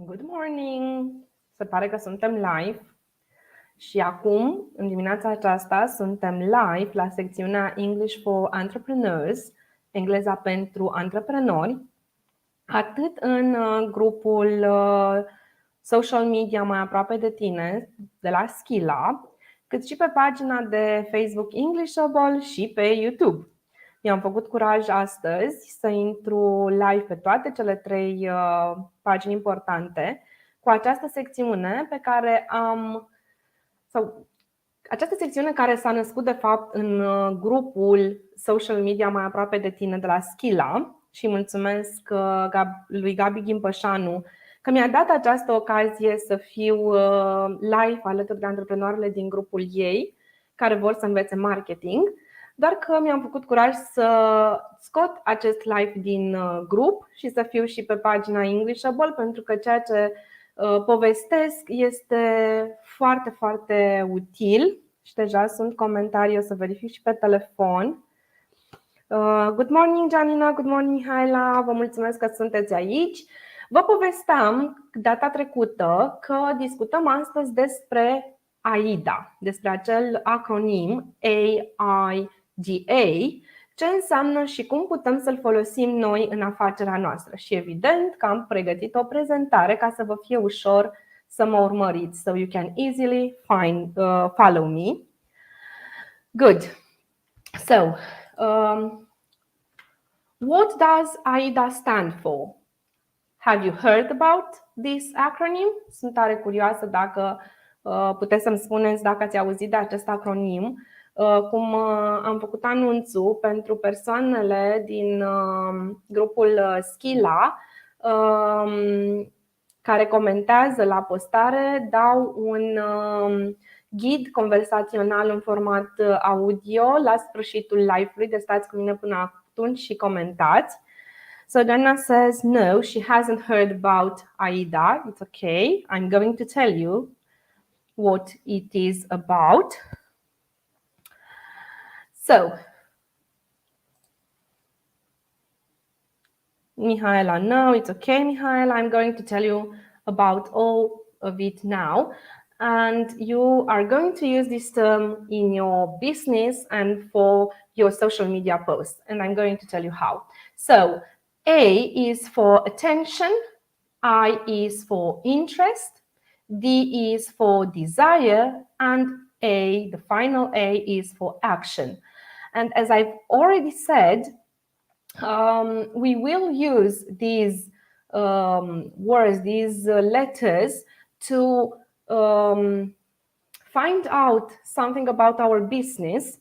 Good morning! Se pare că suntem live și acum, în dimineața aceasta, suntem live la secțiunea English for Entrepreneurs, engleza pentru antreprenori, atât în grupul social media mai aproape de tine, de la Skilla, cât și pe pagina de Facebook Englishable și pe YouTube. Mi-am făcut curaj astăzi să intru live pe toate cele 3 pagini importante cu această secțiune pe care această secțiune care s-a născut de fapt în grupul social media mai aproape de tine de la Skilla și mulțumesc lui Gabi Ghimpășanu că mi-a dat această ocazie să fiu live alături de antreprenoarele din grupul ei care vor să învețe marketing. Doar că mi-am făcut curaj să scot acest live din grup și să fiu și pe pagina Englishable, pentru că ceea ce povestesc este foarte, foarte util. Și deja sunt comentarii, o să verific și pe telefon. Good morning, Janina, good morning, Mihaela, vă mulțumesc că sunteți aici. Vă povesteam data trecută că discutăm astăzi despre AIDA, despre acel acronim AIDA, ce înseamnă și cum putem să-l folosim noi în afacerea noastră. Și evident că am pregătit o prezentare ca să vă fie ușor să mă urmăriți. So you can easily follow me. Good. So, what does AIDA stand for? Have you heard about this acronym? Sunt tare curioasă dacă puteți să-mi spuneți dacă ați auzit de acest acronim. Cum am făcut anunțul pentru persoanele din grupul Skilla care comentează la postare, dau un ghid conversațional în format audio la sfârșitul live-ului, deci stați cu mine până atunci și comentați. So Dana says no, she hasn't heard about AIDA. It's okay. I'm going to tell you what it is about. So, Mihaela, no, it's okay, Mihaela. I'm going to tell you about all of it now. And you are going to use this term in your business and for your social media posts. And I'm going to tell you how. So, A is for attention, I is for interest, D is for desire, and A, the final A, is for action. And as I've already said, we will use these words, these letters to find out something about our business,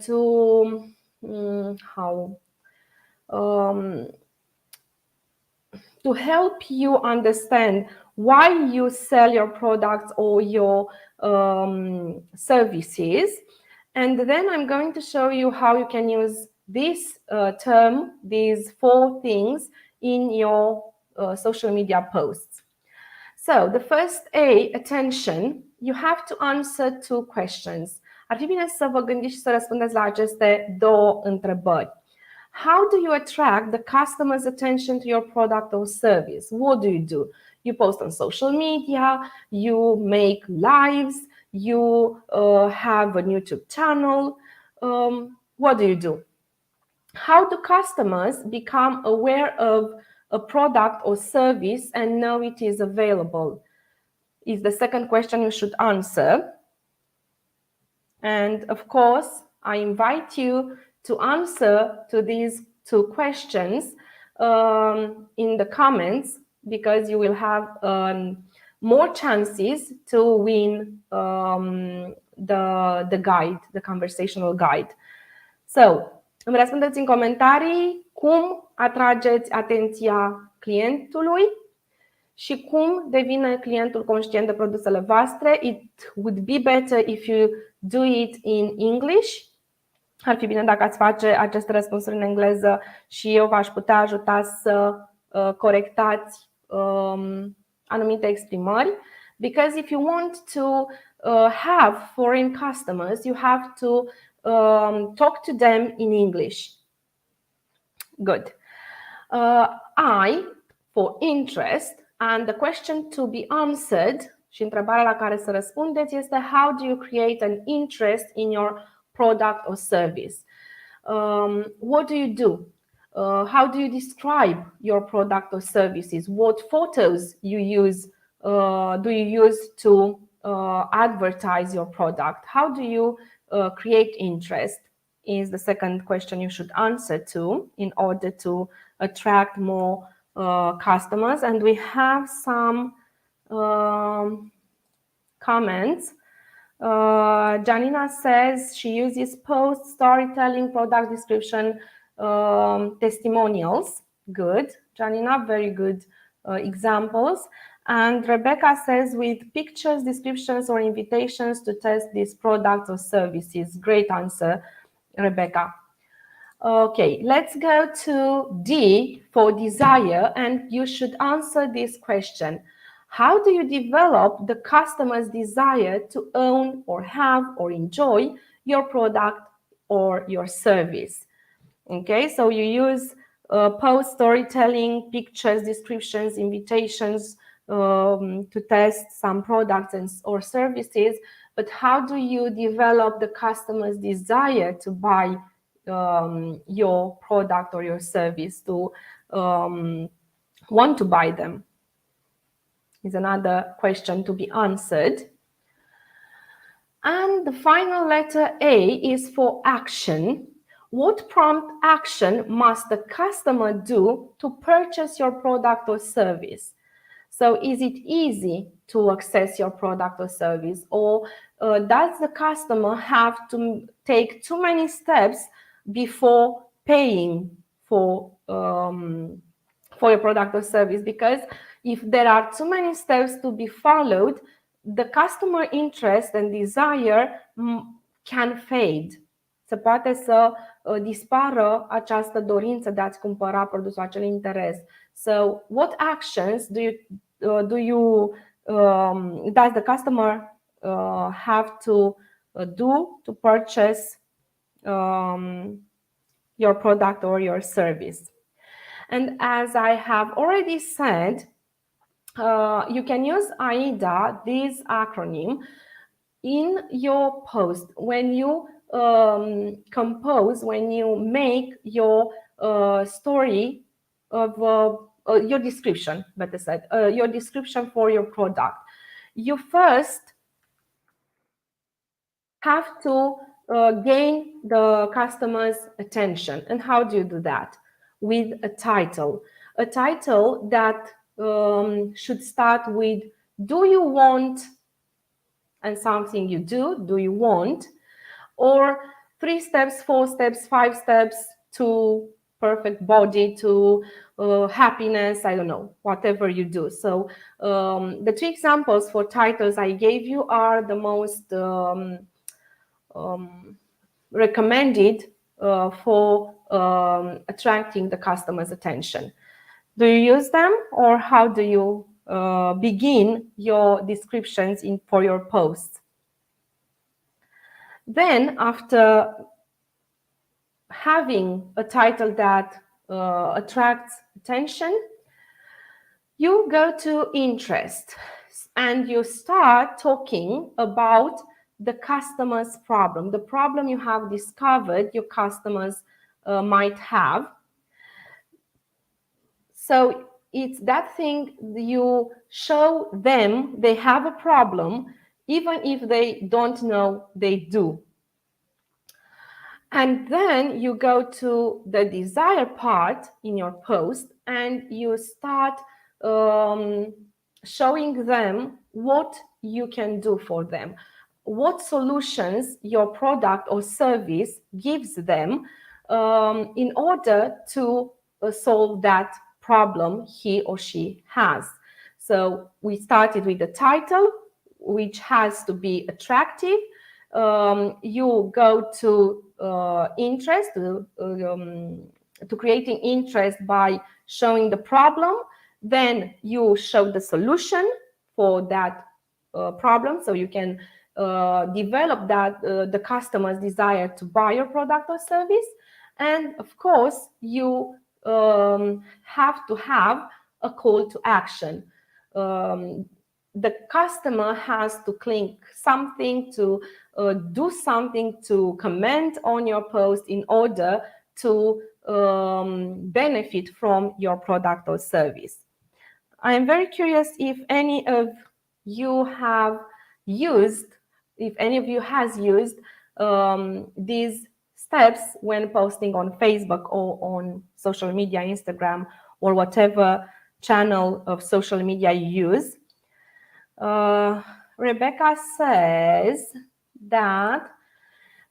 to help you understand why you sell your products or your services. And then I'm going to show you how you can use this term, these 4 things, in your social media posts. So the first A, attention, you have to answer 2 questions. Ar fi bine să vă gândiți și să răspundeți la aceste 2 întrebări. How do you attract the customer's attention to your product or service? What do you do? You post on social media, you make lives, you have a YouTube channel. What do you do? How do customers become aware of a product or service and know it is available? Is the second question you should answer. And of course, I invite you to answer to these 2 questions in the comments, because you will have more chances to win the guide, the conversational guide. So, îmi răspundeți în comentarii cum atrageți atenția clientului și cum devine clientul conștient de produsele voastre. It would be better if you do it in English. Ar fi bine dacă ați face aceste răspunsuri în engleză și eu v-aș putea ajuta să corectați anumite exprimări. Because if you want to have foreign customers, you have to talk to them in English. Good. I, for interest, And the question to be answered, și întrebarea la care să răspundeți, este how do you create an interest in your product or service? What do you do? How do you describe your product or services? What photos do you use to advertise your product? How do you create interest? Is the second question you should answer to in order to attract more customers. And we have some comments. Janina says she uses post, storytelling, product description, testimonials. Good, Janina, very good examples. And Rebecca says with pictures, descriptions, or invitations to test these products or services. Great answer, Rebecca. Okay, let's go to D for desire, and you should answer this question. How do you develop the customer's desire to own or have or enjoy your product or your service? Okay, so you use post, storytelling, pictures, descriptions, invitations to test some products or services, but how do you develop the customer's desire to buy your product or your service, to want to buy them? Is another question to be answered. And the final letter A is for action. What prompt action must the customer do to purchase your product or service? So is it easy to access your product or service, or does the customer have to take too many steps before paying for your product or service? Because if there are too many steps to be followed, the customer interest and desire can fade. Se poate să dispară această dorință de a-ți cumpăra produsul, acel interes. So what actions does the customer have to do to purchase your product or your service? And as I have already said, you can use AIDA, this acronym, in your post when you compose, when you make your story of your description, better said, your description for your product. You first have to gain the customer's attention. And how do you do that? With a title that should start with do you want, and something you do you want, or 3 steps, 4 steps, 5 steps to perfect body, to happiness, I don't know, whatever you do. So the 3 examples for titles I gave you are the most recommended for attracting the customer's attention. Do you use them, or how do you begin your descriptions for your posts? Then, after having a title that attracts attention, you go to interest and you start talking about the customer's problem, the problem you have discovered your customers might have. So it's that thing you show them they have a problem, even if they don't know they do. And then you go to the desire part in your post and you start showing them what you can do for them, what solutions your product or service gives them in order to solve that problem he or she has. So we started with the title, which has to be attractive. You go to interest, to creating interest by showing the problem. Then you show the solution for that problem, so you can develop that the customer's desire to buy your product or service. And of course, you have to have a call to action. the customer has to click something, to do something, to comment on your post in order to benefit from your product or service. I am very curious if any of you have used, if any of you has used these steps when posting on Facebook or on social media, Instagram, or whatever channel of social media you use. Rebecca says that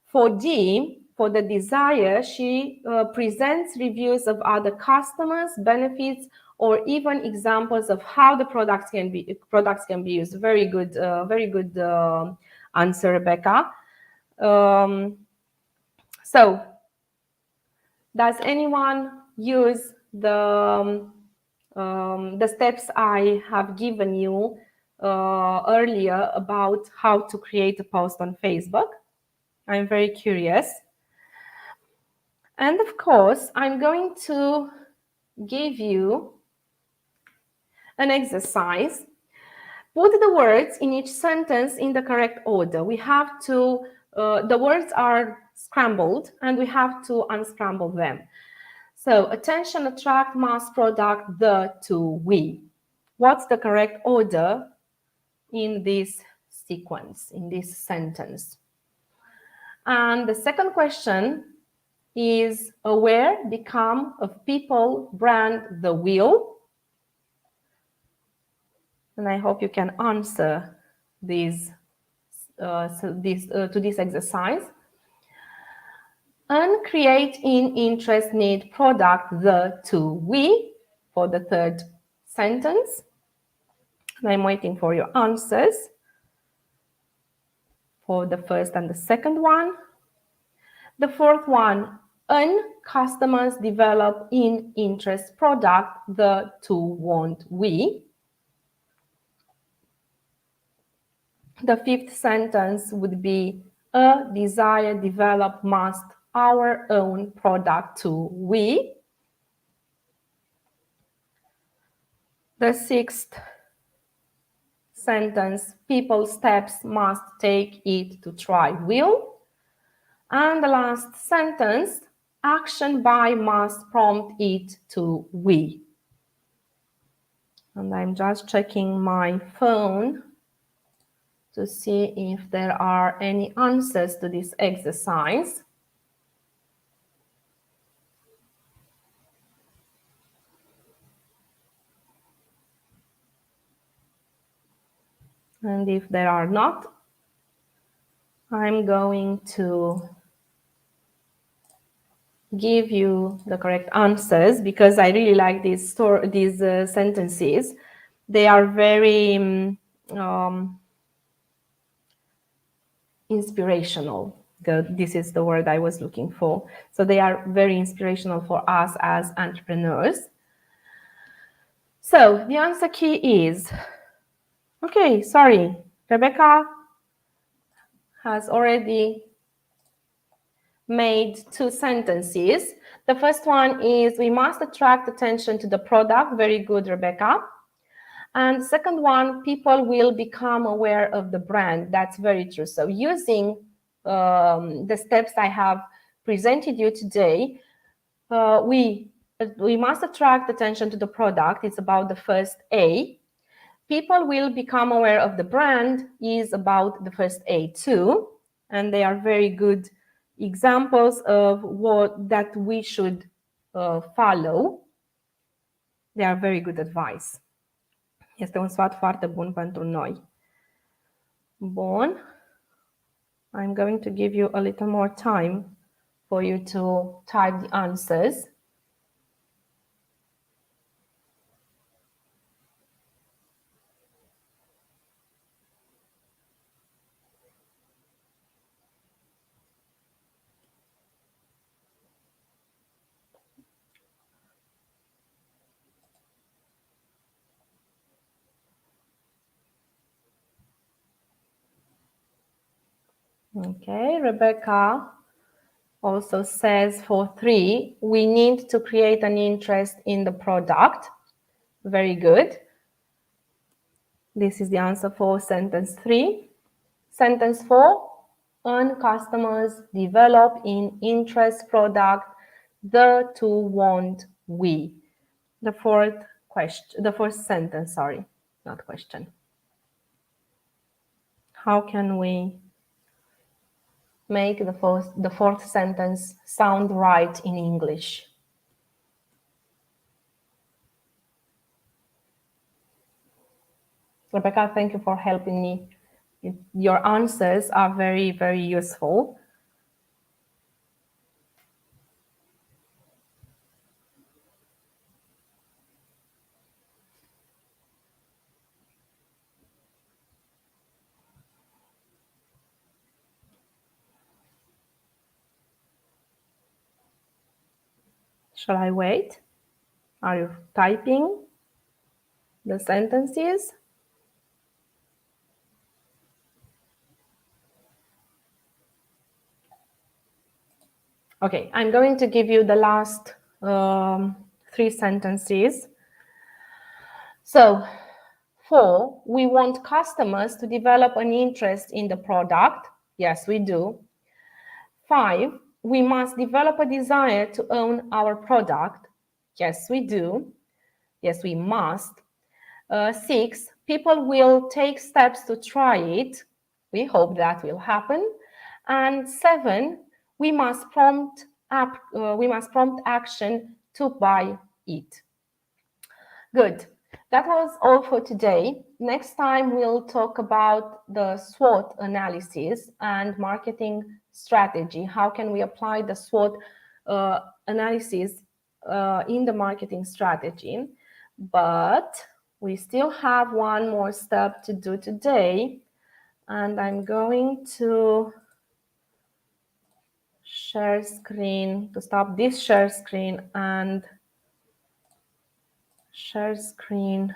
for D, for the desire, she presents reviews of other customers, benefits, or even examples of how the products can be used. Very good answer, Rebecca. So, does anyone use the steps I have given you earlier about how to create a post on Facebook? I'm very curious. And of course, I'm going to give you an exercise. Put the words in each sentence in the correct order. We have to, the words are scrambled and we have to unscramble them. So, attention, attract, mass, product, the, to, we. What's the correct order in this sequence, in this sentence? And the second question is aware, become, of people, brand, the wheel. And I hope you can answer these to this exercise. And create, in, interest, need, product, the, to, we for the third sentence. And I'm waiting for your answers for the first and the second one. The fourth one, customers develop, in, interest, product, the, to, want, we. The fifth sentence would be a desire, develop, must, our own product, to, we. The sixth sentence, people, steps, must, take, it, to, try, will. And the last sentence, action by, must, prompt, it, to, we. And I'm just checking my phone to see if there are any answers to this exercise. And if there are not, I'm going to give you the correct answers because I really like these sentences. They are very inspirational. This is the word I was looking for. So they are very inspirational for us as entrepreneurs. So the answer key is, okay, sorry, Rebecca has already made two sentences. The first one is, we must attract attention to the product. Very good, Rebecca. And the second one, people will become aware of the brand. That's very true. So using the steps I have presented you today, we must attract attention to the product. It's about the first A. People will become aware of the brand is about the first A too. And they are very good examples of what that we should follow. They are very good advice. Este un sfat foarte bun pentru noi. Bun. I'm going to give you a little more time for you to type the answers. Okay, Rebecca also says for 3, we need to create an interest in the product. Very good. This is the answer for sentence 3. Sentence 4. When customers develop in interest product, the two want we. The fourth sentence, sorry, not question. How can we make the fourth sentence sound right in English? Rebecca, thank you for helping me. Your answers are very, very useful. Shall I wait? Are you typing the sentences? Okay, I'm going to give you the last 3 sentences. So, 4, we want customers to develop an interest in the product. Yes, we do. 5, we must develop a desire to own our product. Yes, we do. Yes, we must. 6, people will take steps to try it. We hope that will happen. And 7, we must prompt action to buy it. Good. That was all for today. Next time we'll talk about the SWOT analysis and marketing strategy. How can we apply the SWOT analysis in the marketing strategy? But we still have one more step to do today, and I'm going to share screen, to stop this share screen and share screen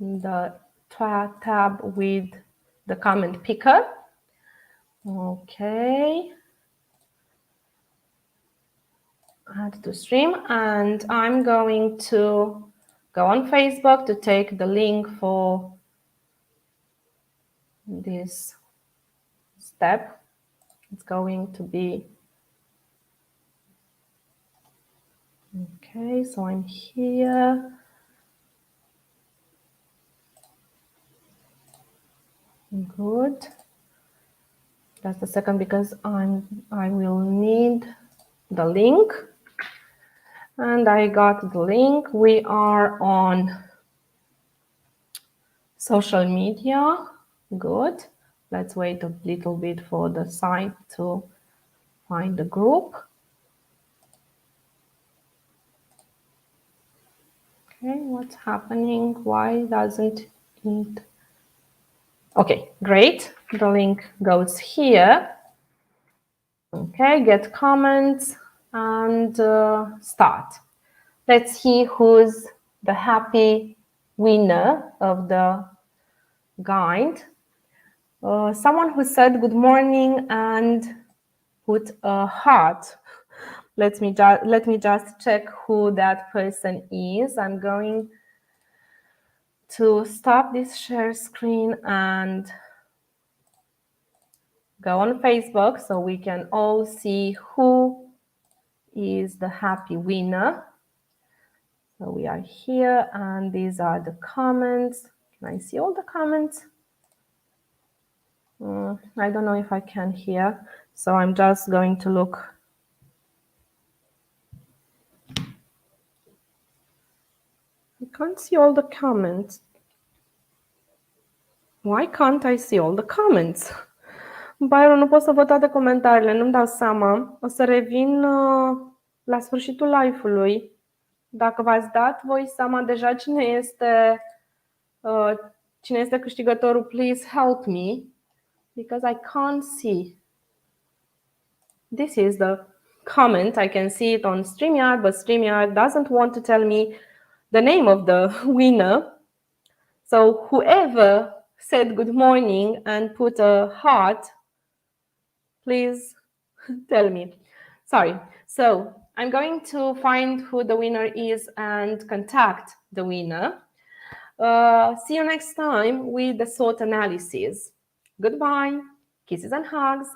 the tab with the comment picker. Okay. Add to stream, and I'm going to go on Facebook to take the link for this step. It's going to be okay. So I'm here. Good. Just a second, because I will need the link. And I got the link. We are on social media. Good. Let's wait a little bit for the site to find the group. Okay, what's happening? Why doesn't it? Okay, great. The link goes here. Okay, get comments and start. Let's see who's the happy winner of the guide. Someone who said good morning and put a heart. Let me just check who that person is. I'm going to stop this share screen and go on Facebook so we can all see who is the happy winner. So we are here, and these are the comments. Can I see all the comments? I don't know if I can here, so I'm just going to look. I can't see all the comments. Why can't I see all the comments? Byron, nu pot să văd toate comentariile, nu-mi dau seama. O să revin la sfârșitul live-ului. Dacă v-ați dat voi seama deja cine este câștigătorul, please help me, because I can't see. This is the comment. I can see it on StreamYard, but StreamYard doesn't want to tell me the name of the winner. So whoever said good morning and put a heart, please tell me. Sorry. So I'm going to find who the winner is and contact the winner. See you next time with the SWOT analysis. Goodbye. Kisses and hugs.